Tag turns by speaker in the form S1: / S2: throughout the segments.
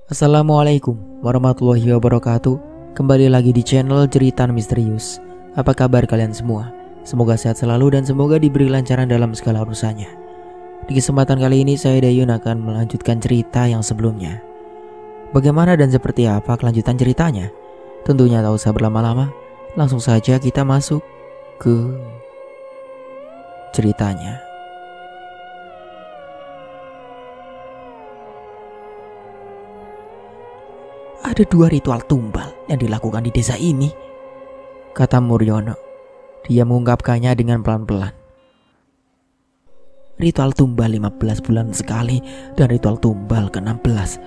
S1: Assalamualaikum warahmatullahi wabarakatuh. Kembali lagi di channel Cerita Misterius. Apa kabar kalian semua? Semoga sehat selalu dan semoga diberi lancaran dalam segala urusannya. Di kesempatan kali ini saya Dayun akan melanjutkan cerita yang sebelumnya. Bagaimana dan seperti apa kelanjutan ceritanya? Tentunya tak usah berlama-lama, langsung saja kita masuk ke ceritanya. Ada 2 ritual tumbal yang dilakukan di desa ini, kata Muryono. Dia mengungkapkannya dengan pelan-pelan. Ritual tumbal 15 bulan sekali dan ritual tumbal ke-16.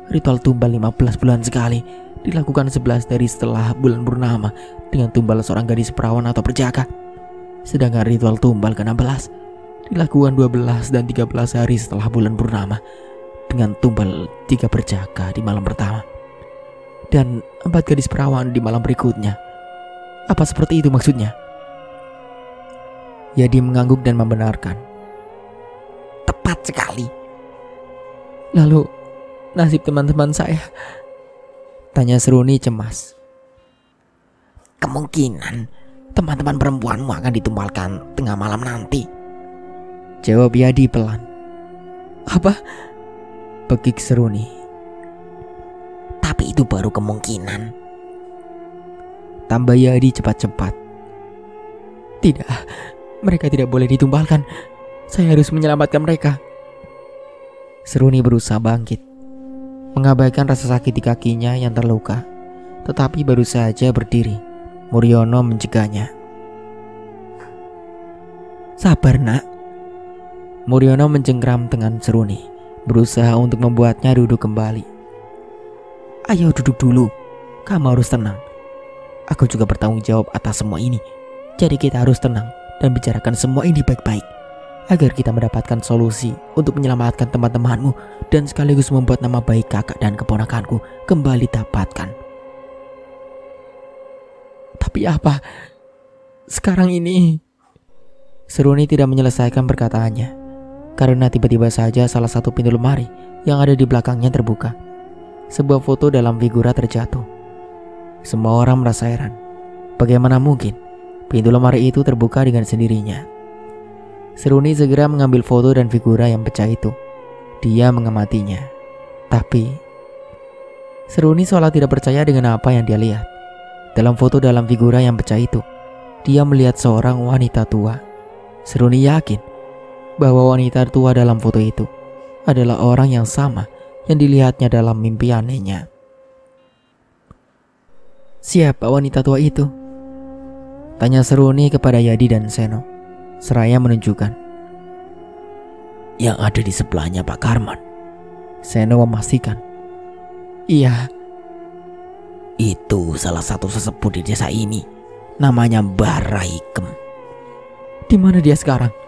S1: Ritual tumbal 15 bulan sekali dilakukan 11 dari setelah bulan purnama dengan tumbal seorang gadis perawan atau perjaka. Sedangkan ritual tumbal ke-16 dilakukan 12 dan 13 hari setelah bulan purnama dengan tumbal 3 perjaka di malam pertama dan 4 gadis perawan di malam berikutnya. Apa seperti itu maksudnya? Yadi mengangguk dan membenarkan. Tepat sekali. Lalu nasib teman-teman saya? Tanya Seruni cemas. Kemungkinan teman-teman perempuanmu akan ditumbalkan tengah malam nanti, jawab Yadi pelan. Apa? Pekik Seruni. Tapi itu baru kemungkinan, tambah Yadi cepat-cepat. Tidak, mereka tidak boleh ditumbalkan. Saya harus menyelamatkan mereka. Seruni berusaha bangkit, mengabaikan rasa sakit di kakinya yang terluka. Tetapi baru saja berdiri, Muryono mencegahnya. Sabar nak. Muryono mencengkram tangan Seruni, berusaha untuk membuatnya duduk kembali. Ayo duduk dulu, kamu harus tenang. Aku juga bertanggung jawab atas semua ini. Jadi kita harus tenang dan bicarakan semua ini baik-baik, agar kita mendapatkan solusi untuk menyelamatkan teman-temanmu dan sekaligus membuat nama baik kakak dan keponakanku kembali dapatkan. Tapi apa? Sekarang ini Seruni tidak menyelesaikan perkataannya karena tiba-tiba saja salah satu pintu lemari yang ada di belakangnya terbuka. Sebuah foto dalam figura terjatuh. Semua orang merasa heran. Bagaimana mungkin pintu lemari itu terbuka dengan sendirinya? Seruni segera mengambil foto dan figura yang pecah itu. Dia mengamatinya. Tapi Seruni seolah tidak percaya dengan apa yang dia lihat. Dalam foto dalam figura yang pecah itu, dia melihat seorang wanita tua. Seruni yakin bahwa wanita tua dalam foto itu adalah orang yang sama yang dilihatnya dalam mimpi anehnya. Siapa wanita tua itu? Tanya Seruni kepada Yadi dan Seno, seraya menunjukkan. Yang ada di sebelahnya Pak Karman. Seno memastikan. Iya. Itu salah satu sesepuh di desa ini. Namanya Mbah Raikem. Di mana dia sekarang?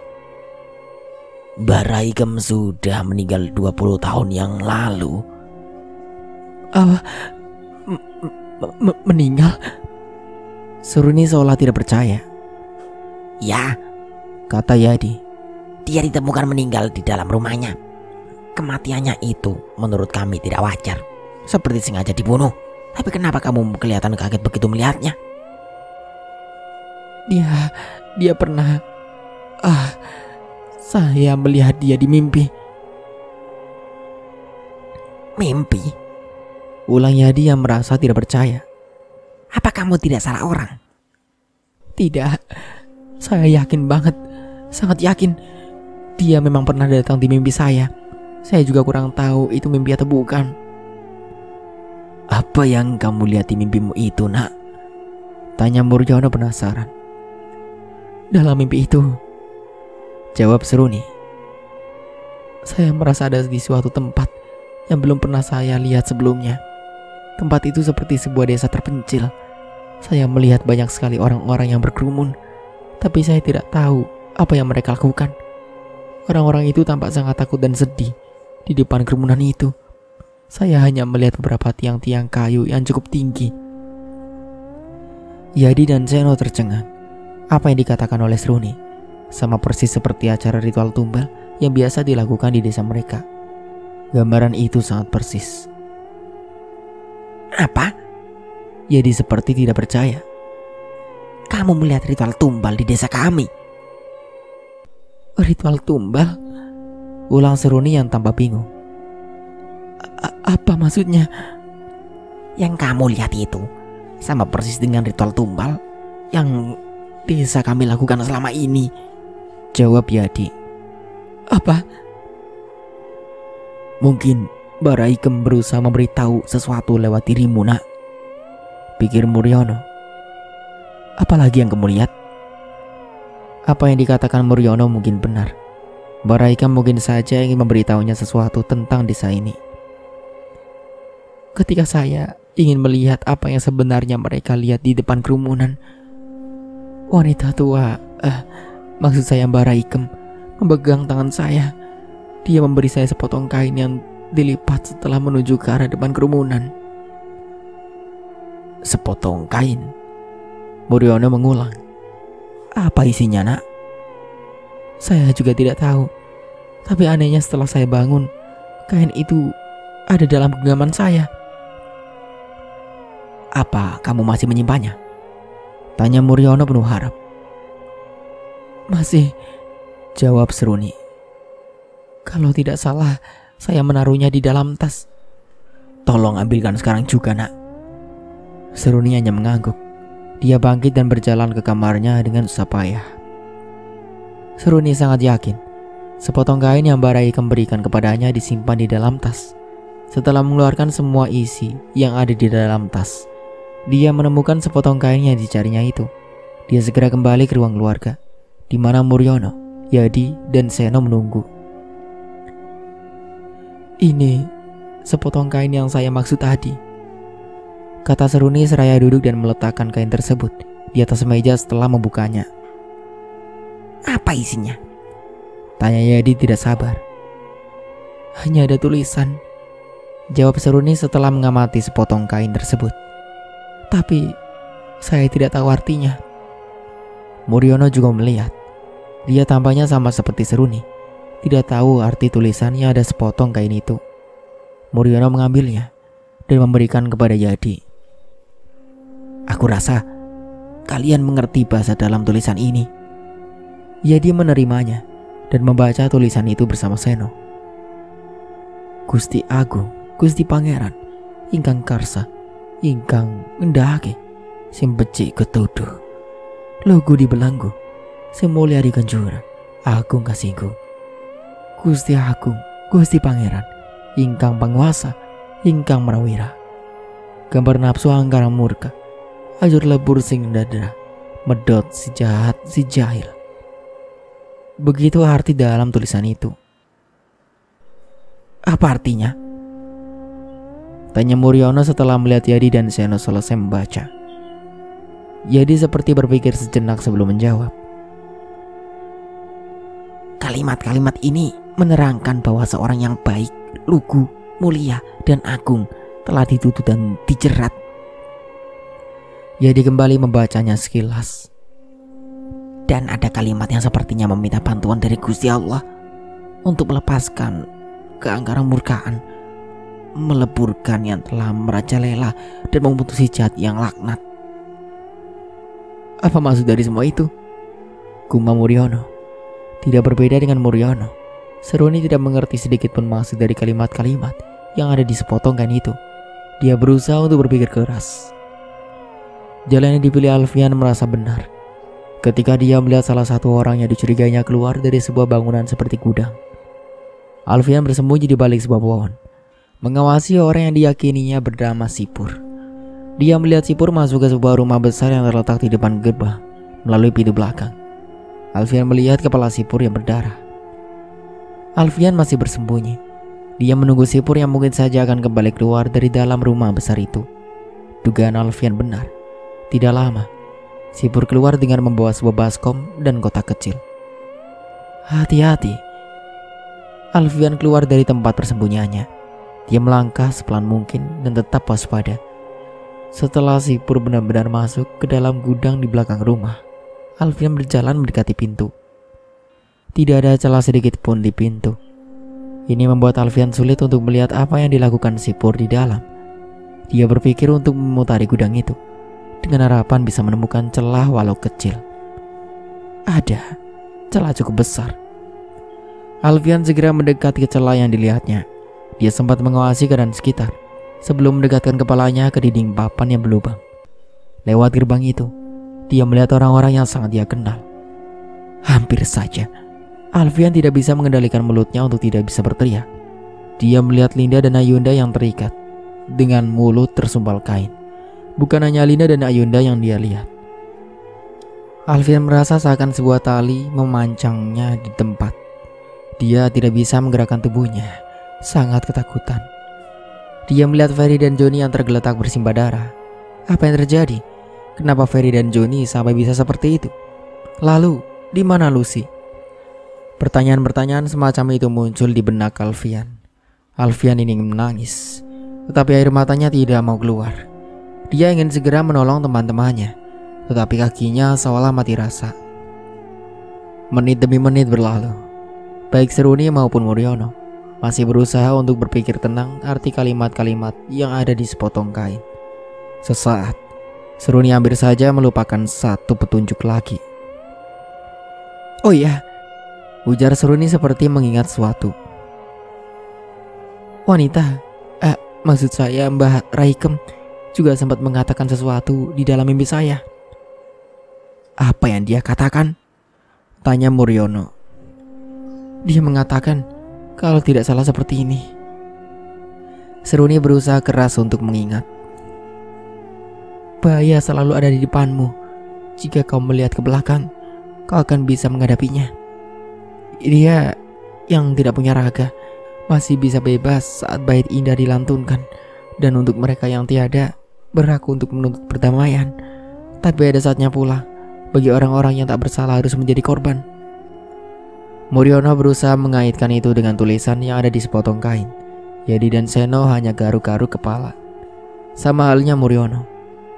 S1: Mbah Raikem sudah meninggal 20 tahun yang lalu. Meninggal? Seruni seolah tidak percaya. Ya, kata Yadi. Dia ditemukan meninggal di dalam rumahnya. Kematiannya itu menurut kami tidak wajar, seperti sengaja dibunuh. Tapi kenapa kamu kelihatan kaget begitu melihatnya? Dia pernah... Saya melihat dia di mimpi. Mimpi? Ulang Yadi yang merasa tidak percaya. Apa kamu tidak salah orang? Tidak, saya yakin banget, sangat yakin. Dia memang pernah datang di mimpi saya. Saya juga kurang tahu itu mimpi atau bukan. Apa yang kamu lihat di mimpimu itu, nak? Tanya Muryono penasaran. Dalam mimpi itu, jawab Seruni, saya merasa ada di suatu tempat yang belum pernah saya lihat sebelumnya. Tempat itu seperti sebuah desa terpencil. Saya melihat banyak sekali orang-orang yang berkerumun, tapi saya tidak tahu apa yang mereka lakukan. Orang-orang itu tampak sangat takut dan sedih di depan kerumunan itu. Saya hanya melihat beberapa tiang-tiang kayu yang cukup tinggi. Yadi dan Seno tercengang. Apa yang dikatakan oleh Seruni sama persis seperti acara ritual tumbal yang biasa dilakukan di desa mereka. Gambaran itu sangat persis.
S2: Apa?
S1: Yadi seperti tidak percaya.
S2: Kamu melihat ritual tumbal di desa kami?
S1: Ritual tumbal? Ulang Seruni yang tampak bingung. Apa maksudnya?
S2: Yang kamu lihat itu sama persis dengan ritual tumbal yang desa kami lakukan selama ini,
S1: jawab Yadi. Apa?
S2: Mungkin Baraikem berusaha memberitahu sesuatu lewat dirimu, nak, pikir Muryono.
S1: Apalagi yang kamu lihat? Apa yang dikatakan Muryono mungkin benar. Baraikem mungkin saja ingin memberitahunya sesuatu tentang desa ini. Ketika saya ingin melihat apa yang sebenarnya mereka lihat di depan kerumunan, wanita tua, maksud saya Baraikem, memegang tangan saya. Dia memberi saya sepotong kain yang dilipat setelah menuju ke arah depan kerumunan.
S2: Sepotong kain?
S1: Muryono mengulang.
S2: Apa isinya, nak?
S1: Saya juga tidak tahu. Tapi anehnya setelah saya bangun, kain itu ada dalam genggaman saya.
S2: Apa kamu masih menyimpannya?
S1: Tanya Muryono penuh harap. Masih, jawab Seruni. Kalau tidak salah, saya menaruhnya di dalam tas.
S2: Tolong ambilkan sekarang juga, nak.
S1: Seruni hanya mengangguk. Dia bangkit dan berjalan ke kamarnya dengan susah payah. Seruni sangat yakin sepotong kain yang Baraikem berikan kepadanya disimpan di dalam tas. Setelah mengeluarkan semua isi yang ada di dalam tas, dia menemukan sepotong kain yang dicarinya itu. Dia segera kembali ke ruang keluarga, di mana Muryono, Yadi, dan Seno menunggu. Ini sepotong kain yang saya maksud tadi, kata Seruni seraya duduk dan meletakkan kain tersebut di atas meja setelah membukanya.
S2: Apa isinya?
S1: Tanya Yadi tidak sabar. Hanya ada tulisan, jawab Seruni setelah mengamati sepotong kain tersebut. Tapi saya tidak tahu artinya. Muryono juga melihat. Dia tampaknya sama seperti Seruni, tidak tahu arti tulisannya ada sepotong kain itu. Muryono mengambilnya dan memberikan kepada Yadi.
S2: Aku rasa kalian mengerti bahasa dalam tulisan ini.
S1: Yadi menerimanya dan membaca tulisan itu bersama Seno. Gusti Agung, Gusti Pangeran, ingkang karsa, ingkang ngendhake, sing becik ketuduh, lugu di belanggu, sing mulya dikanjura, agung kasinggung. Gusti Agung, Gusti Pangeran, ingkang panguasa, ingkang merawira. Gambar nafsu angkara murka, ajur lebur sing dadra, medot si jahat si jahil. Begitu arti dalam tulisan itu.
S2: Apa artinya?
S1: Tanya Muryono setelah melihat Yadi dan Seno selesai membaca. Yadi seperti berpikir sejenak sebelum menjawab.
S2: Kalimat-kalimat ini menerangkan bahwa seorang yang baik, lugu, mulia, dan agung telah dituduh dan dijerat.
S1: Yadi kembali membacanya sekilas.
S2: Dan ada kalimat yang sepertinya meminta bantuan dari Gusti Allah untuk melepaskan keangkaran murkaan, meleburkan yang telah merajalela dan memutusi jahat yang laknat.
S1: Apa maksud dari semua itu? Gumam Muryono. Tidak berbeda dengan Muryono, Seruni tidak mengerti sedikit pun maksud dari kalimat-kalimat yang ada di sepotong kain itu. Dia berusaha untuk berpikir keras. Jalan yang dipilih Alfian merasa benar ketika dia melihat salah satu orang yang dicurigainya keluar dari sebuah bangunan seperti gudang. Alfian bersembunyi di balik sebuah pohon, mengawasi orang yang diyakininya bernama Sipur. Dia melihat Sipur masuk ke sebuah rumah besar yang terletak di depan gerbang melalui pintu belakang. Alfian melihat kepala Sipur yang berdarah. Alfian masih bersembunyi. Dia menunggu Sipur yang mungkin saja akan kembali keluar dari dalam rumah besar itu. Dugaan Alfian benar. Tidak lama, Sipur keluar dengan membawa sebuah baskom dan kotak kecil. Hati-hati. Alfian keluar dari tempat persembunyiannya. Dia melangkah sepelan mungkin dan tetap waspada. Setelah Sipur benar-benar masuk ke dalam gudang di belakang rumah, Alfian berjalan mendekati pintu. Tidak ada celah sedikit pun di pintu. Ini membuat Alfian sulit untuk melihat apa yang dilakukan Sipur di dalam. Dia berpikir untuk memutari gudang itu dengan harapan bisa menemukan celah walau kecil. Ada celah cukup besar. Alfian segera mendekati celah yang dilihatnya. Dia sempat mengawasi keadaan sekitar sebelum mendekatkan kepalanya ke dinding papan yang berlubang. Lewat gerbang itu, dia melihat orang-orang yang sangat dia kenal. Hampir saja Alfian tidak bisa mengendalikan mulutnya untuk tidak bisa berteriak. Dia melihat Linda dan Ayunda yang terikat dengan mulut tersumpal kain. Bukan hanya Linda dan Ayunda yang dia lihat. Alfian merasa seakan sebuah tali memancangnya di tempat. Dia tidak bisa menggerakkan tubuhnya, sangat ketakutan. Dia melihat Ferry dan Johnny yang tergeletak bersimbah darah. Apa yang terjadi? Kenapa Ferry dan Johnny sampai bisa seperti itu? Lalu, di mana Lucy? Pertanyaan-pertanyaan semacam itu muncul di benak Alfian. Alfian ingin menangis, tetapi air matanya tidak mau keluar. Dia ingin segera menolong teman-temannya, tetapi kakinya seolah mati rasa. Menit demi menit berlalu. Baik Seruni maupun Muriono masih berusaha untuk berpikir tenang arti kalimat-kalimat yang ada di sepotong kain. Sesaat, Seruni hampir saja melupakan satu petunjuk lagi. Oh iya, ujar Seruni seperti mengingat sesuatu. Wanita, maksud saya Mbah Raikem juga sempat mengatakan sesuatu di dalam mimpi saya. Apa yang dia katakan? Tanya Muriono. Dia mengatakan kalau tidak salah seperti ini. Seruni berusaha keras untuk mengingat. Bahaya selalu ada di depanmu. Jika kau melihat ke belakang, kau akan bisa menghadapinya. Dia yang tidak punya raga masih bisa bebas saat bait indah dilantunkan. Dan untuk mereka yang tiada berhak untuk menuntut perdamaian. Tapi ada saatnya pula bagi orang-orang yang tak bersalah harus menjadi korban. Muriono berusaha mengaitkan itu dengan tulisan yang ada di sepotong kain. Yadi dan Seno hanya garuk-garuk kepala. Sama halnya Muriono.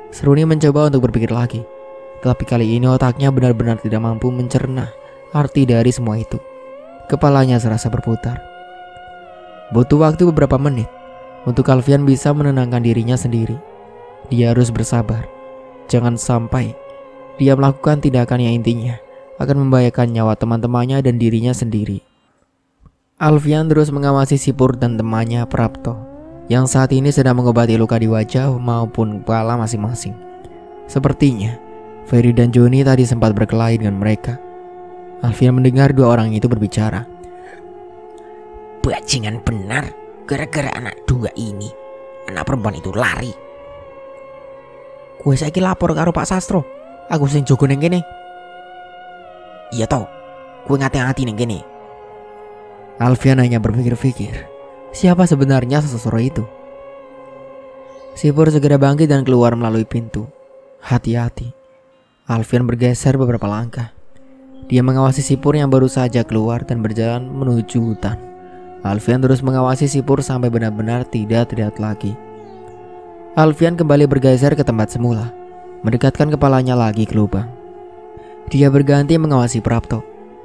S1: Seruni mencoba untuk berpikir lagi, tetapi kali ini otaknya benar-benar tidak mampu mencerna arti dari semua itu. Kepalanya serasa berputar. Butuh waktu beberapa menit untuk Alfian bisa menenangkan dirinya sendiri. Dia harus bersabar. Jangan sampai dia melakukan tindakan yang intinya akan membahayakan nyawa teman-temannya dan dirinya sendiri. Alfian terus mengawasi Sipur dan temannya Prapto yang saat ini sedang mengobati luka di wajah maupun kepala masing-masing. Sepertinya Ferry dan Johnny tadi sempat berkelahi dengan mereka. Alfian mendengar dua orang itu berbicara.
S2: Bajingan benar, gara-gara anak dua ini, anak perempuan itu lari.
S1: Gue saiki lapor karo Pak Sastro. Aku sing jogo ning kene.
S2: Iya toh, gue ngati-ngati ning kene.
S1: Alfian hanya berpikir-pikir, siapa sebenarnya sosok itu? Sipur segera bangkit dan keluar melalui pintu. Hati-hati. Alfian bergeser beberapa langkah. Dia mengawasi Sipur yang baru saja keluar dan berjalan menuju hutan. Alfian terus mengawasi Sipur sampai benar-benar tidak terlihat lagi. Alfian kembali bergeser ke tempat semula, mendekatkan kepalanya lagi ke lubang. Dia berganti mengawasi Prapto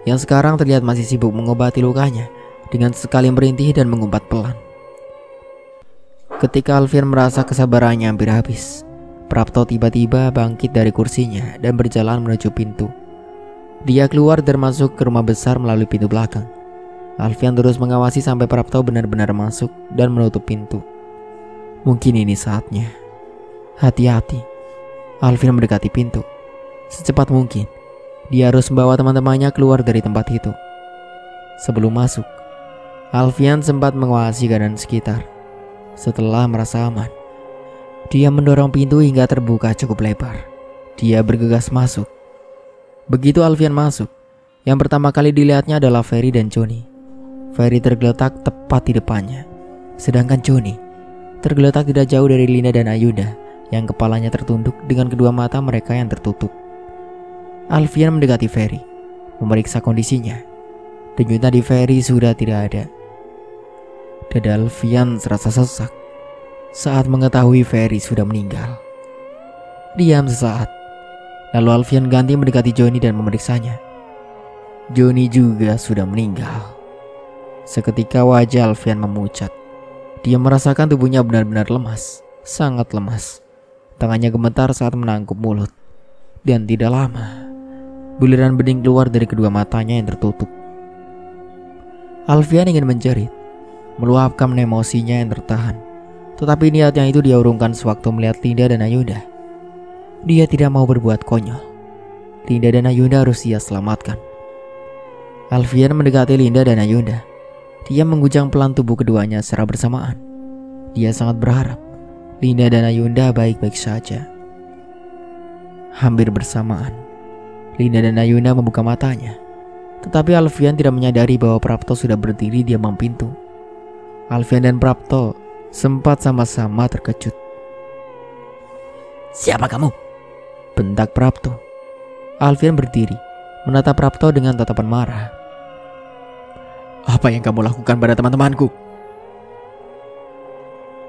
S1: yang sekarang terlihat masih sibuk mengobati lukanya dengan sekali merintih dan mengumpat pelan. Ketika Alfian merasa kesabarannya hampir habis, Prapto tiba-tiba bangkit dari kursinya dan berjalan menuju pintu. Dia keluar dan masuk ke rumah besar melalui pintu belakang. Alfian terus mengawasi sampai Prapto benar-benar masuk dan menutup pintu. Mungkin ini saatnya. Hati-hati. Alfian mendekati pintu. Secepat mungkin dia harus membawa teman-temannya keluar dari tempat itu. Sebelum masuk, Alfian sempat mengawasi keadaan sekitar. Setelah merasa aman, dia mendorong pintu hingga terbuka cukup lebar. Dia bergegas masuk. Begitu Alfian masuk, yang pertama kali dilihatnya adalah Ferry dan Johnny. Ferry tergeletak tepat di depannya, sedangkan Johnny tergeletak tidak jauh dari Linda dan Ayunda yang kepalanya tertunduk dengan kedua mata mereka yang tertutup. Alfian mendekati Ferry, memeriksa kondisinya. Denyut nadi Ferry sudah tidak ada. Dada Alfian serasa sesak saat mengetahui Ferry sudah meninggal. Diam sesaat, lalu Alfian ganti mendekati Johnny dan memeriksanya. Johnny juga sudah meninggal. Seketika wajah Alfian memucat. Dia merasakan tubuhnya benar-benar lemas, sangat lemas. Tangannya gemetar saat menangkup mulut. Dan tidak lama, buliran bening keluar dari kedua matanya yang tertutup. Alfian ingin menjerit, meluapkan emosinya yang tertahan. Tetapi niatnya itu dia urungkan sewaktu melihat Linda dan Ayunda. Dia tidak mau berbuat konyol. Linda dan Ayunda harus dia selamatkan. Alfian mendekati Linda dan Ayunda. Dia menggujang pelan tubuh keduanya secara bersamaan. Dia sangat berharap Linda dan Ayunda baik-baik saja. Hampir bersamaan, Linda dan Ayunda membuka matanya. Tetapi Alfian tidak menyadari bahwa Prapto sudah berdiri di ambang pintu. Alfian dan Prapto sempat sama-sama terkejut.
S2: "Siapa kamu?"
S1: bentak Prapto. Alfian berdiri, menatap Prapto dengan tatapan marah.
S2: "Apa yang kamu lakukan pada teman-temanku?"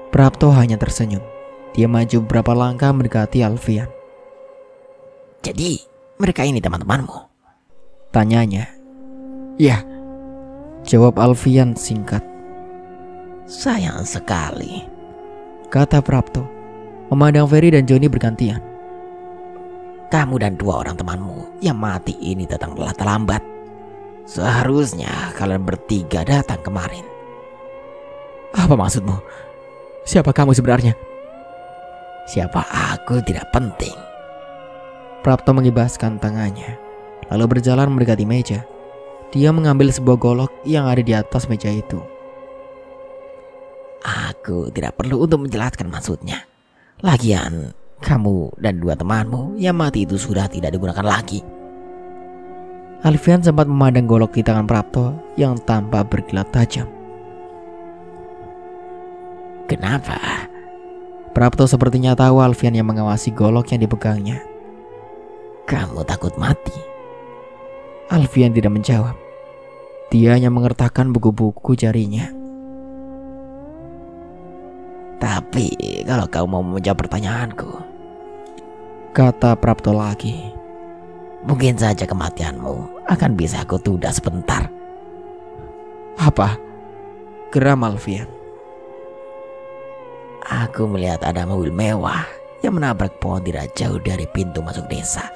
S1: Prapto hanya tersenyum. Dia maju beberapa langkah mendekati Alfian.
S2: "Jadi mereka ini teman-temanmu?"
S1: tanyanya. "Ya," jawab Alfian singkat.
S2: "Sayang sekali,"
S1: kata Prapto, memandang Ferry dan Joni bergantian.
S2: "Kamu dan 2 orang temanmu yang mati ini datang telah terlambat. Seharusnya kalian bertiga datang kemarin."
S1: "Apa maksudmu? Siapa kamu sebenarnya?"
S2: "Siapa aku tidak penting."
S1: Prapto mengibaskan tangannya, lalu berjalan mendekati meja. Dia mengambil sebuah golok yang ada di atas meja itu.
S2: "Aku tidak perlu untuk menjelaskan maksudnya. Lagian kamu dan 2 temanmu yang mati itu sudah tidak digunakan lagi."
S1: Alfian sempat memandang golok di tangan Prapto yang tampak berkilat tajam.
S2: "Kenapa?"
S1: Prapto sepertinya tahu Alfian yang mengawasi golok yang dipegangnya.
S2: "Kamu takut mati?"
S1: Alfian tidak menjawab. Dia hanya mengertakkan buku-buku jarinya.
S2: "Tapi kalau kau mau menjawab pertanyaanku,"
S1: kata Prapto lagi,
S2: "mungkin saja kematianmu akan bisa aku tunda sebentar."
S1: "Apa?" geram Alfian.
S2: "Aku melihat ada mobil mewah yang menabrak pohon tidak jauh dari pintu masuk desa.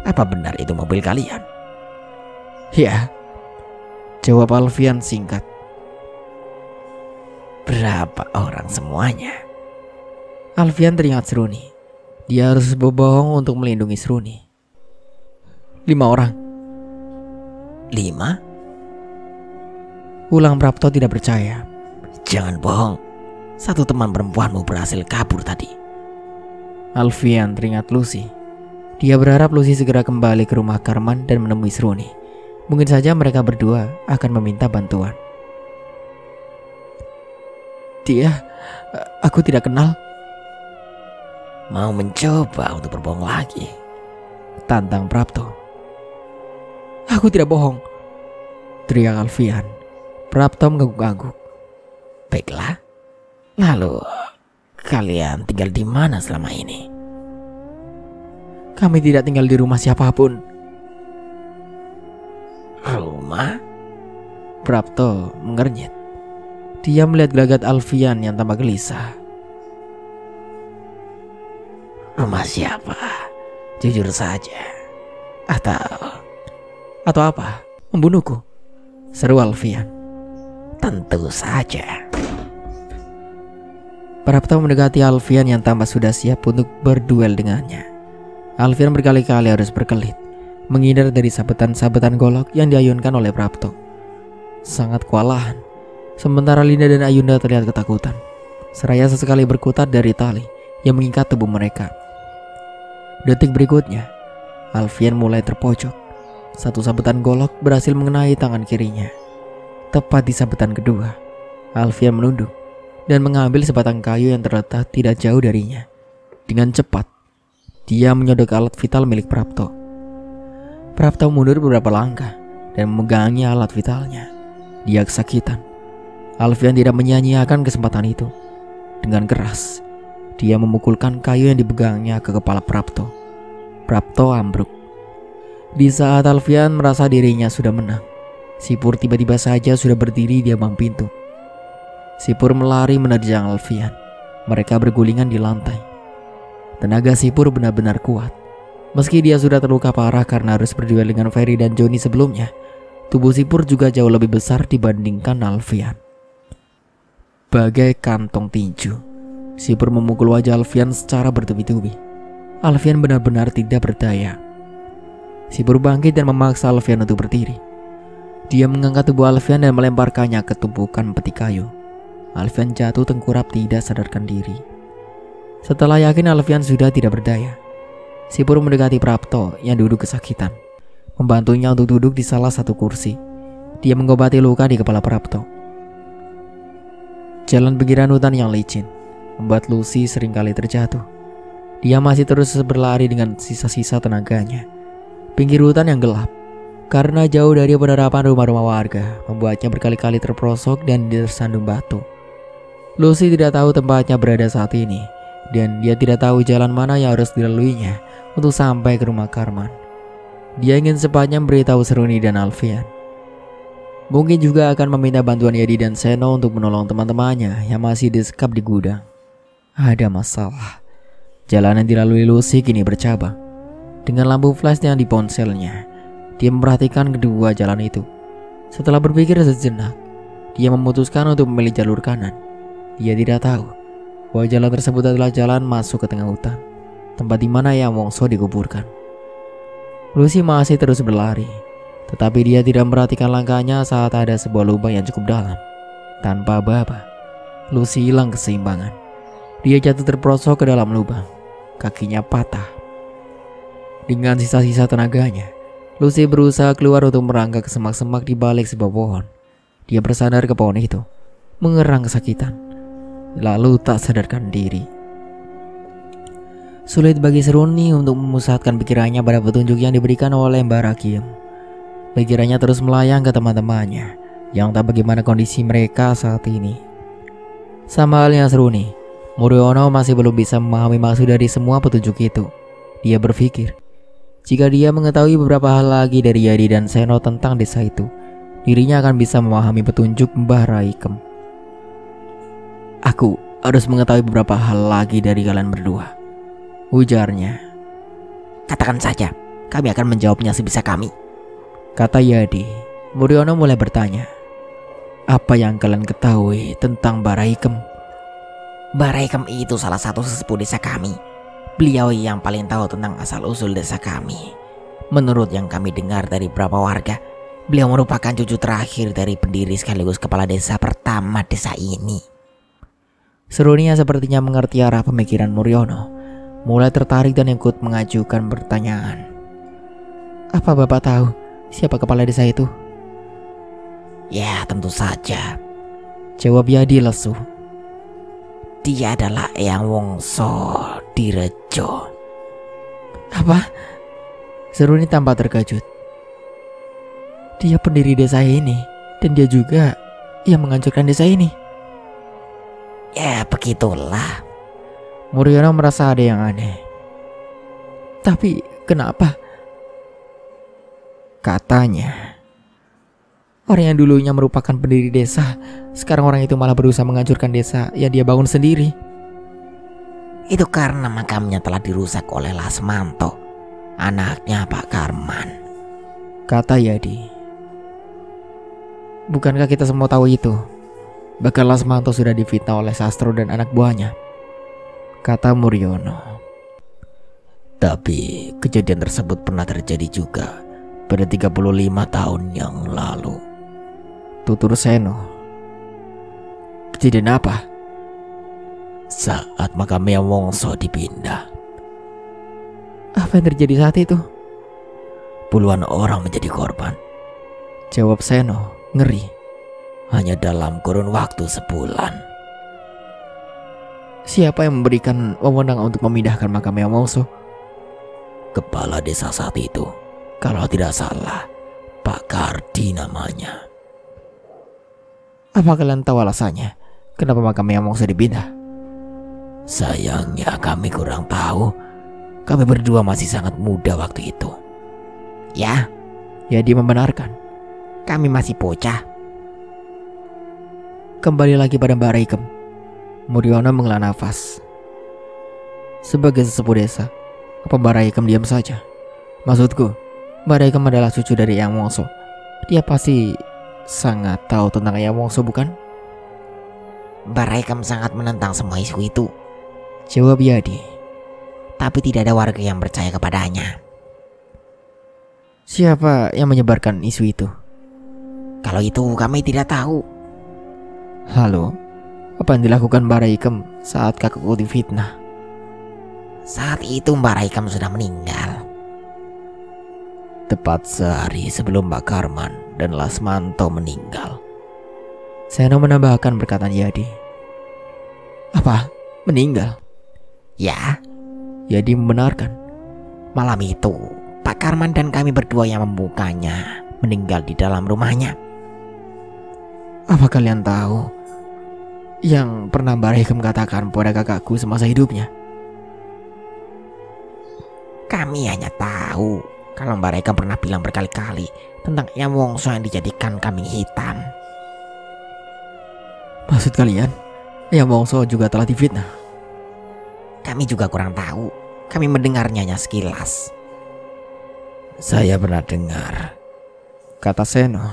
S2: Apa benar itu mobil kalian?"
S1: "Ya," jawab Alfian singkat.
S2: "Berapa orang semuanya?"
S1: Alfian teringat Seruni. Dia harus berbohong untuk melindungi Seruni. 5 orang.
S2: 5?
S1: Ulang Prapto tidak percaya.
S2: "Jangan bohong. 1 teman perempuanmu berhasil kabur tadi."
S1: Alfian teringat Lucy. Dia berharap Lucy segera kembali ke rumah Karman dan menemui Seruni. Mungkin saja mereka berdua akan meminta bantuan. Aku tidak kenal."
S2: "Mau mencoba untuk berbohong lagi?"
S1: tantang Prapto. "Aku tidak bohong," teriak Alfian. Prapto mengangguk-angguk.
S2: "Baiklah. Lalu kalian tinggal di mana selama ini?"
S1: "Kami tidak tinggal di rumah siapapun."
S2: "Rumah?"
S1: Prapto mengernyit. Dia melihat gelagat Alfian yang tambah gelisah.
S2: "Rumah siapa? Jujur saja.
S1: Atau apa? Membunuhku?" seru Alfian.
S2: "Tentu saja."
S1: Prapto mendekati Alfian yang tambah sudah siap untuk berduel dengannya. Alfian berkali-kali harus berkelit, menghindar dari sabetan-sabetan golok yang diayunkan oleh Prapto. Sangat kewalahan. Sementara Linda dan Ayunda terlihat ketakutan. Seraya sesekali berkutat dari tali yang mengikat tubuh mereka. Detik berikutnya, Alfian mulai terpojok. 1 sabetan golok berhasil mengenai tangan kirinya. Tepat di sabetan kedua, Alfian menunduk dan mengambil sebatang kayu yang terletak tidak jauh darinya. Dengan cepat, dia menyodok alat vital milik Prapto. Prapto mundur beberapa langkah dan memegangi alat vitalnya. Dia kesakitan. Alfian tidak menyia-nyiakan kesempatan itu. Dengan keras, dia memukulkan kayu yang dipegangnya ke kepala Prapto. Prapto ambruk. Di saat Alfian merasa dirinya sudah menang, Sipur tiba-tiba saja sudah berdiri di ambang pintu. Sipur melari menerjang Alfian. Mereka bergulingan di lantai. Tenaga Sipur benar-benar kuat. Meski dia sudah terluka parah karena harus berduel dengan Ferry dan Joni sebelumnya, tubuh Sipur juga jauh lebih besar dibandingkan Alfian. Bagai kantong tinju, Sipur memukul wajah Alfian secara bertubi-tubi. Alfian benar-benar tidak berdaya. Sipur bangkit dan memaksa Alfian untuk berdiri. Dia mengangkat tubuh Alfian dan melemparkannya ke tumpukan peti kayu. Alfian jatuh tengkurap tidak sadarkan diri. Setelah yakin Alfian sudah tidak berdaya, Sipur mendekati Prapto yang duduk kesakitan, membantunya untuk duduk di salah satu kursi. Dia mengobati luka di kepala Prapto. Jalan pinggiran hutan yang licin membuat Lucy seringkali terjatuh. Dia masih terus berlari dengan sisa-sisa tenaganya. Pinggir hutan yang gelap karena jauh dari penerapan rumah-rumah warga membuatnya berkali-kali terperosok dan tersandung batu. Lucy tidak tahu tempatnya berada saat ini, dan dia tidak tahu jalan mana yang harus dilaluinya untuk sampai ke rumah Karman. Dia ingin secepatnya memberitahu Seruni dan Alfian. Mungkin juga akan meminta bantuan Yadi dan Seno untuk menolong teman-temannya yang masih disekap di gudang. Ada masalah. Jalan yang dilalui Lucy kini bercabang. Dengan lampu flash yang di ponselnya, dia memperhatikan kedua jalan itu. Setelah berpikir sejenak, dia memutuskan untuk memilih jalur kanan. Dia tidak tahu bahwa jalan tersebut adalah jalan masuk ke tengah hutan, tempat di mana Yang Wongso dikuburkan. Lucy masih terus berlari, tetapi dia tidak memperhatikan langkahnya saat ada sebuah lubang yang cukup dalam. Tanpa aba-aba, Lucy hilang keseimbangan. Dia jatuh terperosok ke dalam lubang. Kakinya patah. Dengan sisa-sisa tenaganya, Lucy berusaha keluar untuk merangkak ke semak-semak di balik sebuah pohon. Dia bersandar ke pohon itu, mengerang kesakitan, lalu tak sadarkan diri. Sulit bagi Seruni untuk memusatkan pikirannya pada petunjuk yang diberikan oleh Mbak Rakiem. Pikirannya terus melayang ke teman-temannya yang tak bagaimana kondisi mereka saat ini. Sama halnya Seruni, Muriono masih belum bisa memahami maksud dari semua petunjuk itu. Dia berpikir, jika dia mengetahui beberapa hal lagi dari Yadi dan Seno tentang desa itu, dirinya akan bisa memahami petunjuk Mbah Rakem. Aku harus mengetahui beberapa hal lagi dari kalian berdua, ujarnya.
S2: Katakan saja, kami akan menjawabnya sebisa kami,
S1: kata Yadi. Muriono mulai bertanya, apa yang kalian ketahui tentang Mbah Rakem?
S2: Mbah Rakem itu salah satu sesepuh desa kami. Beliau yang paling tahu tentang asal-usul desa kami. Menurut yang kami dengar dari beberapa warga, beliau merupakan cucu terakhir dari pendiri sekaligus kepala desa pertama desa ini.
S1: Seruni yang sepertinya mengerti arah pemikiran Muriono mulai tertarik dan ikut mengajukan pertanyaan. Apa Bapak tahu siapa kepala desa itu?
S2: Ya, tentu saja,
S1: jawab Yadi lesu.
S2: Dia adalah Eyang Wongso Direjo.
S1: Apa? Seruni tampak terkejut. Dia pendiri desa ini, dan dia juga yang menghancurkan desa ini.
S2: Ya, begitulah.
S1: Muriono merasa ada yang aneh. Tapi kenapa? Katanya, orang yang dulunya merupakan pendiri desa, sekarang orang itu malah berusaha menghancurkan desa yang dia bangun sendiri.
S2: Itu karena makamnya telah dirusak oleh Lasmanto, anaknya Pak Karman,
S1: kata Yadi. Bukankah kita semua tahu itu? Bahkan Lasmanto sudah difitnah oleh Sastro dan anak buahnya, kata Muriono.
S2: Tapi kejadian tersebut pernah terjadi juga pada 35 tahun yang lalu,
S1: tutur Seno. Kejadian apa?
S2: Saat makam Eyang Wongso dipindah.
S1: Apa yang terjadi saat itu?
S2: Puluhan orang menjadi korban,
S1: jawab Seno, ngeri.
S2: Hanya dalam kurun waktu sebulan.
S1: Siapa yang memberikan wewenang untuk memindahkan makam Eyang Wongso?
S2: Kepala desa saat itu, kalau tidak salah, Pak Kardi namanya.
S1: Apa kalian tahu alasannya kenapa makam Eyang Wongso dipindah?
S2: Sayangnya kami kurang tahu. Kami berdua masih sangat muda waktu itu. Ya,
S1: Yadi membenarkan.
S2: Kami masih bocah.
S1: Kembali lagi pada Mbak Rakem. Muriono menghela nafas. Sebagai sesepuh desa, apa Mbak Raikem diam saja? Maksudku, Mbak Raikem adalah cucu dari Eyang Wongso. Dia pasti sangat tahu tentang Eyang Wongso, bukan?
S2: Mbak Raikem sangat menentang semua isu itu,
S1: jawab Yadi.
S2: tapi tidak ada warga yang percaya kepadanya.
S1: Siapa yang menyebarkan isu itu?
S2: Kalau itu kami tidak tahu.
S1: Halo, apa yang dilakukan Mbak Raikem saat kakakku difitnah?
S2: Saat itu Mbak Raikem sudah meninggal. Tepat sehari sebelum Mbak Karman dan Lasmanto meninggal.
S1: Seno menambahkan perkataan Yadi. Apa? Meninggal?
S2: Ya,
S1: Yadi membenarkan.
S2: malam itu Pak Karman dan kami berdua yang membukanya meninggal di dalam rumahnya.
S1: Apa kalian tahu yang pernah Mbak Raikem katakan pada kakakku semasa hidupnya?
S2: Kami hanya tahu kalau Mbak Raikem pernah bilang berkali-kali tentang Eyang Wongso yang dijadikan kambing hitam.
S1: Maksud kalian, Eyang Wongso juga telah difitnah?
S2: Kami juga kurang tahu. Kami mendengarnya hanya sekilas.
S1: Saya pernah dengar, kata Seno.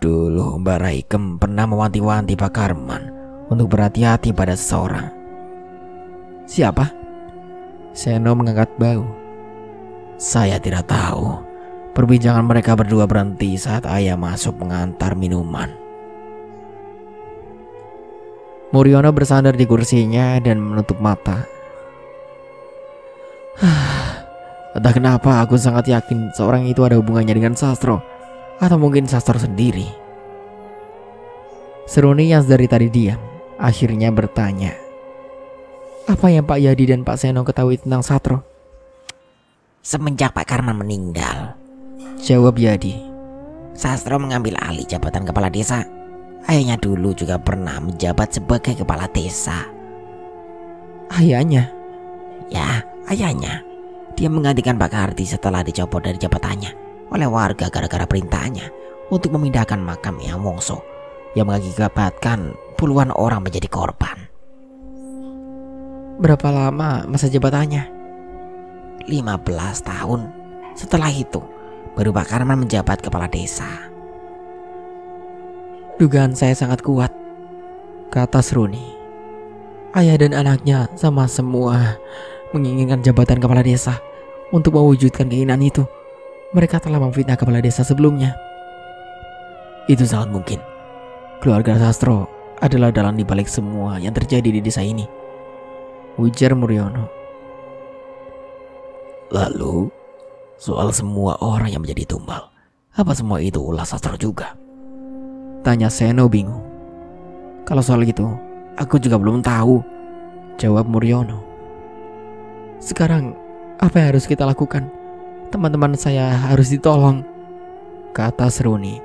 S1: Dulu Mbak Raikem pernah mewanti-wanti Pak Karman untuk berhati-hati pada seseorang. Siapa? Seno mengangkat bahu. Saya tidak tahu. Perbincangan mereka berdua berhenti saat ayah masuk mengantar minuman. Muriono bersandar di kursinya dan menutup mata. Entah kenapa aku sangat yakin seorang itu ada hubungannya dengan Sastro, atau mungkin Sastro sendiri. Seruni yang dari tadi diam akhirnya bertanya, apa yang Pak Yadi dan Pak Seno ketahui tentang Sastro?
S2: Semenjak Pak Karman meninggal,
S1: jawab Yadi,
S2: Sastro mengambil alih jabatan kepala desa. Ayahnya dulu juga pernah menjabat sebagai kepala desa.
S1: Ayahnya?
S2: Ya, ayahnya. Dia menggantikan Pak Karti setelah dicopot dari jabatannya oleh warga gara-gara perintahnya untuk memindahkan makam Eyang Wongso yang mengakibatkan puluhan orang menjadi korban.
S1: Berapa lama masa jabatannya?
S2: 15 tahun. Setelah itu baru Pak Karman menjabat kepala desa.
S1: Dugaan saya sangat kuat, kata Seruni. Ayah dan anaknya sama semua menginginkan jabatan kepala desa. Untuk mewujudkan keinginan itu, mereka telah memfitnah kepala desa sebelumnya. Itu sangat mungkin. Keluarga Sastro adalah dalang dibalik semua yang terjadi di desa ini, ujar Muriono. Lalu, soal semua orang yang menjadi tumbal, apa semua itu ulah Sastro juga? Tanya Seno bingung. Kalau soal itu, aku juga belum tahu, jawab Muriono. Sekarang, apa yang harus kita lakukan? Teman-teman saya harus ditolong, kata Seruni.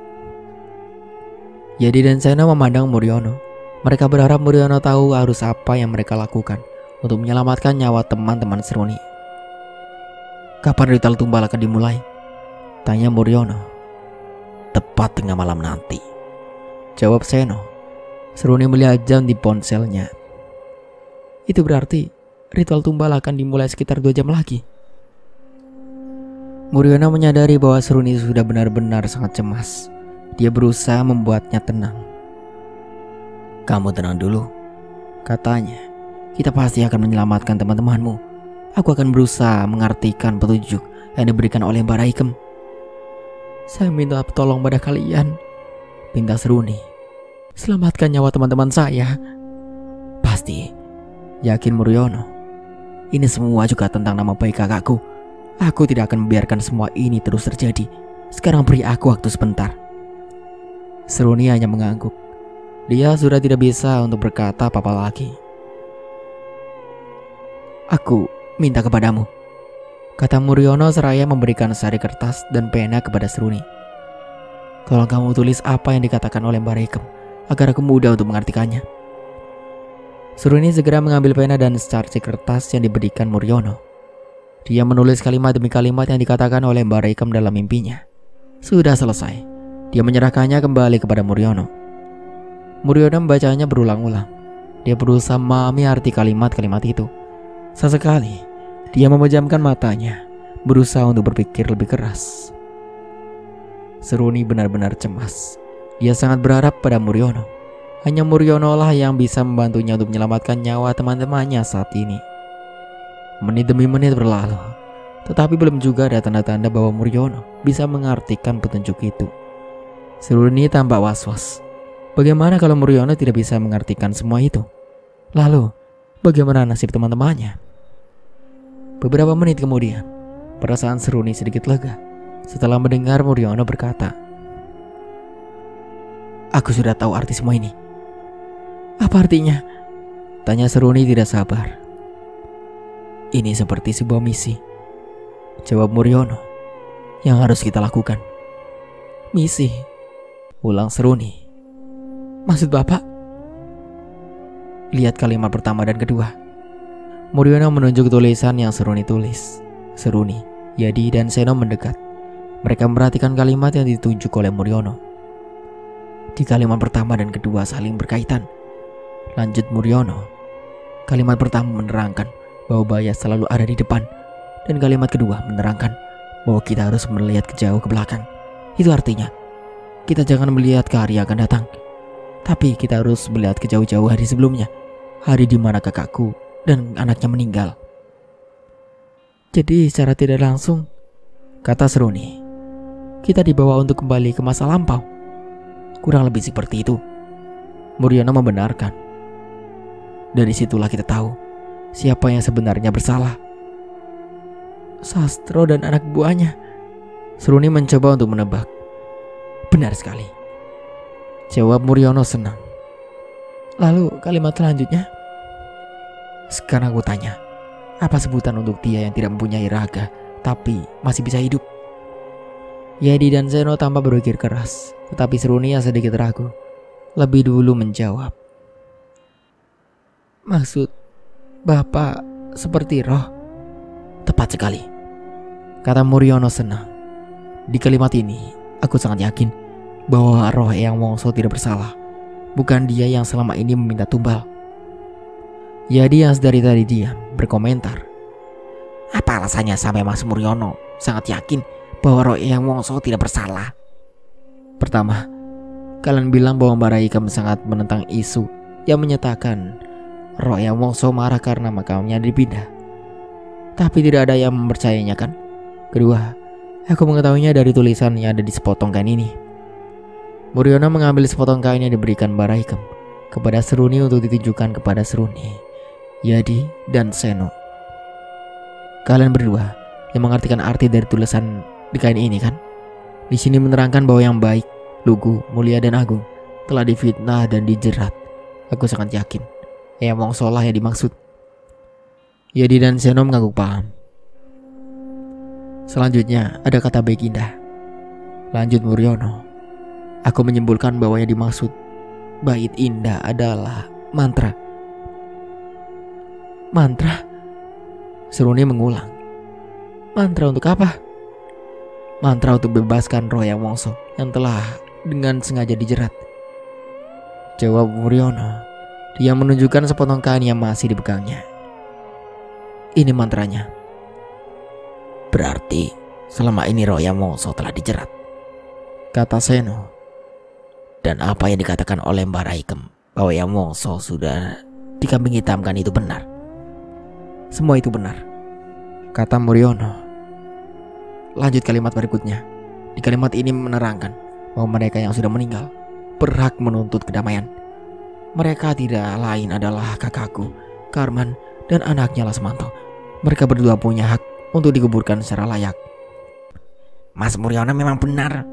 S1: Yadi dan Seno memandang Muriono. Mereka berharap Muriono tahu harus apa yang mereka lakukan untuk menyelamatkan nyawa teman-teman Seruni. Kapan ritual tumbal akan dimulai? Tanya Muriono. Tepat tengah malam nanti, jawab Seno. Seruni melihat jam di ponselnya. Itu berarti ritual tumbal akan dimulai sekitar 2 jam lagi. Muriono menyadari bahwa Seruni sudah benar-benar sangat cemas. Dia berusaha membuatnya tenang. Kamu tenang dulu, katanya. Kita pasti akan menyelamatkan teman-temanmu. Aku akan berusaha mengartikan petunjuk yang diberikan oleh Mbak Raikem. Saya minta tolong pada kalian, pinta Seruni. Selamatkan nyawa teman-teman saya. Pasti, yakin Muriono. Ini semua juga tentang nama baik kakakku. Aku tidak akan membiarkan semua ini terus terjadi. Sekarang beri aku waktu sebentar. Seruni hanya mengangguk. Dia sudah tidak bisa untuk berkata apa-apa lagi. Aku minta kepadamu, kata Muriono seraya memberikan sari kertas dan pena kepada Seruni. Tolong kamu tulis apa yang dikatakan oleh Mbak Raikem agar aku mudah untuk mengartikannya. Seruni segera mengambil pena dan secarci kertas yang diberikan Muriono. Dia menulis kalimat demi kalimat yang dikatakan oleh Mbak Raikem dalam mimpinya. Sudah selesai, dia menyerahkannya kembali kepada Muriono. Muriono membacanya berulang-ulang. Dia berusaha memahami arti kalimat-kalimat itu. Sesekali, dia memejamkan matanya, berusaha untuk berpikir lebih keras. Seruni benar-benar cemas. Dia sangat berharap pada Muriono. Hanya Muriono lah yang bisa membantunya untuk menyelamatkan nyawa teman-temannya saat ini. Menit demi menit berlalu, tetapi belum juga ada tanda-tanda bahwa Muriono bisa mengartikan petunjuk itu. Seruni tampak was-was. Bagaimana kalau Muriono tidak bisa mengartikan semua itu? Lalu, bagaimana nasib teman-temannya? Beberapa menit kemudian, perasaan Seruni sedikit lega setelah mendengar Muriono berkata, "Aku sudah tahu arti semua ini." "Apa artinya?" tanya Seruni tidak sabar. "Ini seperti sebuah misi," jawab Muriono, "yang harus kita lakukan." "Misi?" ulang Seruni. "Maksud Bapak?" "Lihat kalimat pertama dan kedua." Muriono menunjuk tulisan yang Seruni tulis. Seruni, Yadi, dan Seno mendekat. Mereka memperhatikan kalimat yang ditunjuk oleh Muriono. "Di kalimat pertama dan kedua saling berkaitan," lanjut Muriono. "Kalimat pertama menerangkan bahwa bahaya selalu ada di depan, dan kalimat kedua menerangkan bahwa kita harus melihat jauh ke belakang. Itu artinya, kita jangan melihat ke hari yang akan datang, tapi kita harus melihat ke jauh-jauh hari sebelumnya, hari di mana kakakku dan anaknya meninggal." "Jadi secara tidak langsung," kata Seruni, "kita dibawa untuk kembali ke masa lampau." "Kurang lebih seperti itu," Muriono membenarkan. "Dari situlah kita tahu siapa yang sebenarnya bersalah." "Sastro dan anak buahnya," Seruni mencoba untuk menebak. "Benar sekali," jawab Muriono senang. "Lalu kalimat selanjutnya?" "Sekarang aku tanya, apa sebutan untuk dia yang tidak mempunyai raga tapi masih bisa hidup?" Yadi dan Seno tampak berpikir keras, tetapi Seruni yang sedikit ragu lebih dulu menjawab, "Maksud Bapak seperti roh?" "Tepat sekali," kata Muriono senang. "Di kalimat ini aku sangat yakin bahwa roh Eyang Wongso tidak bersalah. Bukan dia yang selama ini meminta tumbal." Yadi yang dari tadi diam berkomentar, "Apa alasannya sampai Mas Muriono sangat yakin bahwa roh Eyang Wongso tidak bersalah?" "Pertama, kalian bilang bahwa Mbak Raikam sangat menentang isu yang menyatakan roh Eyang Wongso marah karena makamnya dipindah. Tapi tidak ada yang mempercayainya, kan? Kedua, aku mengetahuinya dari tulisan yang ada di sepotong kain ini." Muriono mengambil sepotong kain yang diberikan Mbak Raikam kepada Seruni untuk ditujukan kepada Seruni, Yadi, dan Seno. "Kalian berdua yang mengartikan arti dari tulisan di kain ini, kan? Di sini menerangkan bahwa yang baik, lugu, mulia, dan agung telah difitnah dan dijerat. Aku sangat yakin Eyang Wongso lah yang dimaksud." Yadi dan Seno mengangguk paham. "Selanjutnya ada kata baik indah," lanjut Muriono. "Aku menyimpulkan bahwa yang dimaksud bait indah adalah mantra." "Mantra?" Seruni mengulang. "Mantra untuk apa?" "Mantra untuk bebaskan roh Eyang Wongso yang telah dengan sengaja dijerat," jawab Muriono. Dia menunjukkan sepotong kain yang masih dipegangnya. "Ini mantranya." "Berarti selama ini roh Eyang Wongso telah dijerat," kata Seno. "Dan apa yang dikatakan oleh Mbak Raikam bahwa Eyang Wongso sudah dikambing hitamkan itu benar?" "Semua itu benar," kata Muriono. Lanjut kalimat berikutnya. Di kalimat ini menerangkan bahwa mereka yang sudah meninggal berhak menuntut kedamaian. Mereka tidak lain adalah kakakku, Karman, dan anaknya Lasmanto. Mereka berdua punya hak untuk dikuburkan secara layak." "Mas Muriono memang benar,"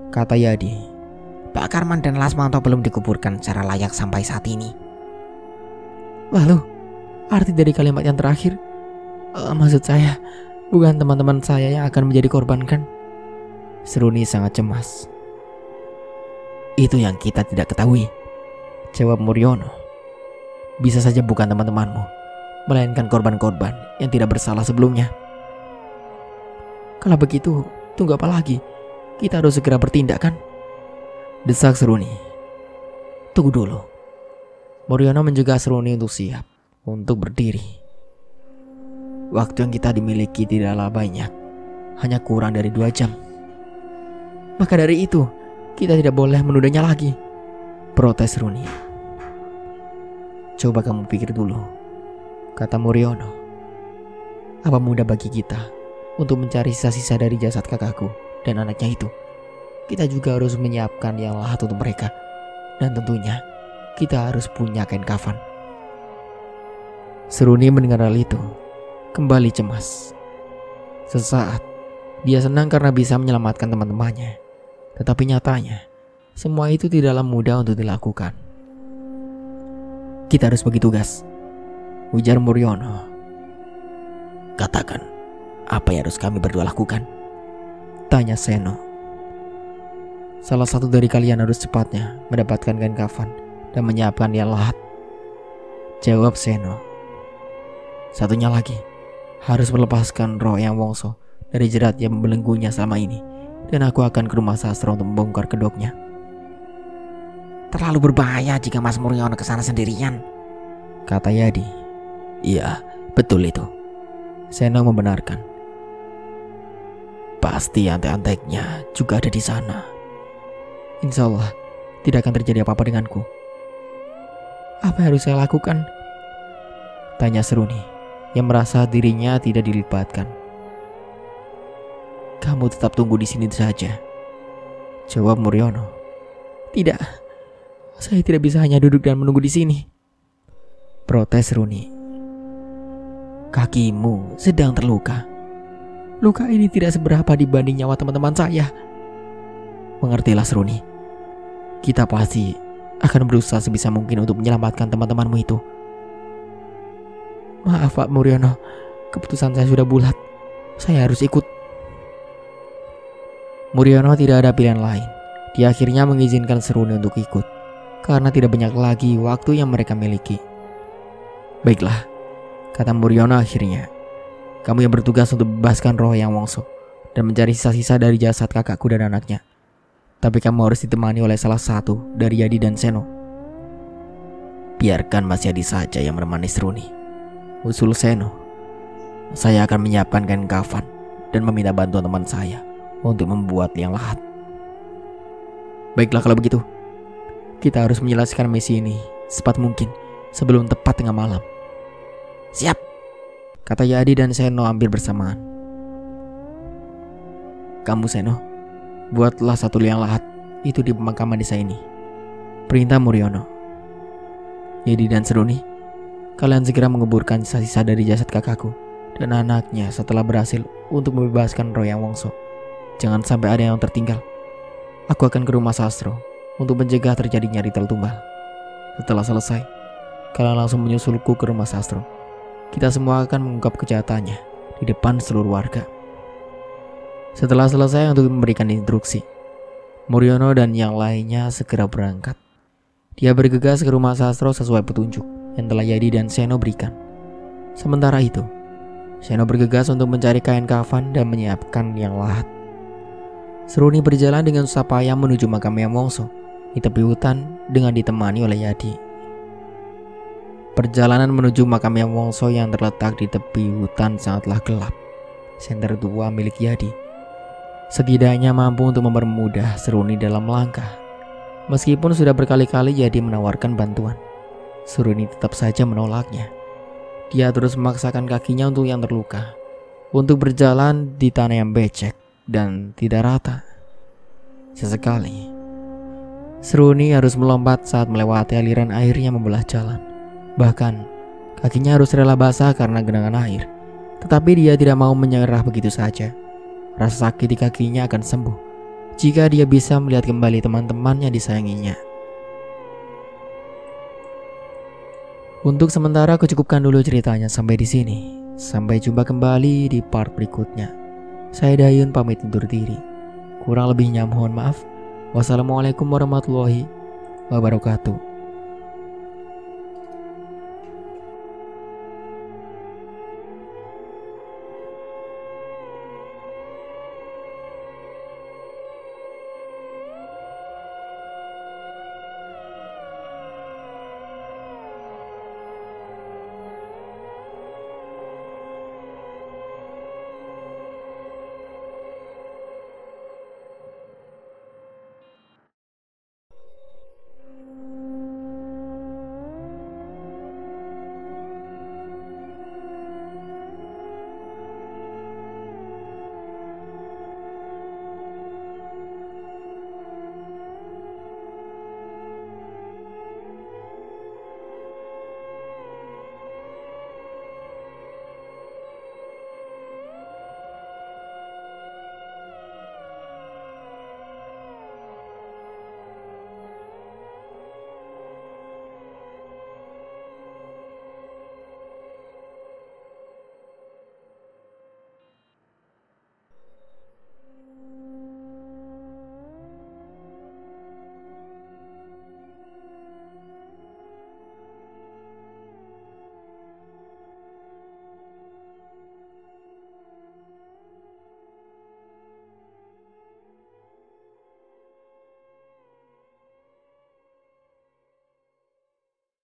S1: kata Yadi. "Pak Karman dan Lasmanto belum dikuburkan secara layak sampai saat ini." "Lalu, arti dari kalimat yang terakhir? Maksud saya, bukan teman-teman saya yang akan menjadi korban, kan?" Seruni sangat cemas. "Itu yang kita tidak ketahui," jawab Muriono. "Bisa saja bukan teman-temanmu, melainkan korban-korban yang tidak bersalah sebelumnya." "Kalau begitu, tunggu apa lagi? Kita harus segera bertindak, kan?" desak Seruni. "Tunggu dulu." Muriono mencegah Seruni untuk siap untuk berdiri. Waktu yang kita dimiliki tidaklah banyak, hanya kurang dari 2 jam. Maka dari itu, kita tidak boleh menundanya lagi, protes Seruni. Coba kamu pikir dulu, kata Muriono. Apa mudah bagi kita untuk mencari sisa-sisa dari jasad kakakku dan anaknya itu? Kita juga harus menyiapkan yang lahat untuk mereka. Dan tentunya kita harus punya kain kafan. Seruni mendengar hal itu, kembali cemas. Sesaat, dia senang karena bisa menyelamatkan teman-temannya. Tetapi nyatanya, semua itu tidaklah mudah untuk dilakukan. Kita harus bagi tugas, ujar Muriono. Katakan, apa yang harus kami berdua lakukan? Tanya Seno. Salah satu dari kalian harus cepatnya mendapatkan kain kafan dan menyiapkan yang lahat, jawab Seno. Satunya lagi, harus melepaskan roh Yang Wongso dari jerat yang membelenggunya selama ini. Dan aku akan ke rumah sastra untuk membongkar kedoknya.
S2: Terlalu berbahaya jika Mas Muriono ke sana sendirian,
S1: kata Yadi. Iya, betul itu, Seno membenarkan. Pasti antek-anteknya juga ada di sana. Insya Allah tidak akan terjadi apa-apa denganku. Apa yang harus saya lakukan? Tanya Seruni yang merasa dirinya tidak dilibatkan. Kamu tetap tunggu di sini saja, jawab Muriono. Tidak, saya tidak bisa hanya duduk dan menunggu di sini, protes Seruni. Kakimu sedang terluka. Luka ini tidak seberapa dibanding nyawa teman-teman saya. Mengertilah Seruni. Kita pasti akan berusaha sebisa mungkin untuk menyelamatkan teman-temanmu itu. Maaf Pak Muriono, keputusan saya sudah bulat. Saya harus ikut. Muriono tidak ada pilihan lain. Dia akhirnya mengizinkan Seruni untuk ikut, karena tidak banyak lagi waktu yang mereka miliki. Baiklah, kata Muriono akhirnya. Kamu yang bertugas untuk bebaskan roh Yang Wongso dan mencari sisa-sisa dari jasad kakakku dan anaknya. Tapi kamu harus ditemani oleh salah satu dari Yadi dan Seno. Biarkan Mas Yadi saja yang menemani Seruni, usul Seno. Saya akan menyiapkan kain kafan dan meminta bantuan teman saya untuk membuat liang lahat. Baiklah kalau begitu, kita harus menyelesaikan misi ini secepat mungkin sebelum tepat tengah malam.
S2: Siap,
S1: kata Yadi dan Seno hampir bersamaan. Kamu Seno, buatlah satu liang lahat itu di pemakaman desa ini, perintah Muriono. Yadi dan Seruni, kalian segera menguburkan sisa-sisa dari jasad kakakku dan anaknya setelah berhasil untuk membebaskan roh Yang Wongso. Jangan sampai ada yang tertinggal. Aku akan ke rumah sastro untuk mencegah terjadinya ritual tumbal. Setelah selesai, kalian langsung menyusulku ke rumah sastro. Kita semua akan mengungkap kejahatannya di depan seluruh warga. Setelah selesai untuk memberikan instruksi, Muriono dan yang lainnya segera berangkat. Dia bergegas ke rumah sastro sesuai petunjuk yang telah Yadi dan Seno berikan. Sementara itu, Seno bergegas untuk mencari kain kafan dan menyiapkan yang lahat. Seruni berjalan dengan susah payah menuju makam Yang Wongso di tepi hutan dengan ditemani oleh Yadi. Perjalanan menuju makam Yang Wongso yang terletak di tepi hutan sangatlah gelap. Senter tua milik Yadi setidaknya mampu untuk mempermudah Seruni dalam langkah. Meskipun sudah berkali-kali Yadi menawarkan bantuan, Seruni tetap saja menolaknya. Dia terus memaksakan kakinya untuk yang terluka, untuk berjalan di tanah yang becek dan tidak rata. Sesekali, Seruni harus melompat saat melewati aliran air yang membelah jalan. Bahkan, kakinya harus rela basah karena genangan air. Tetapi dia tidak mau menyerah begitu saja. Rasa sakit di kakinya akan sembuh jika dia bisa melihat kembali teman-teman yang disayanginya. Untuk sementara aku cukupkan dulu ceritanya sampai di sini. Sampai jumpa kembali di part berikutnya. Saya Dayun pamit undur diri. Kurang lebihnya mohon maaf. Wassalamualaikum warahmatullahi wabarakatuh.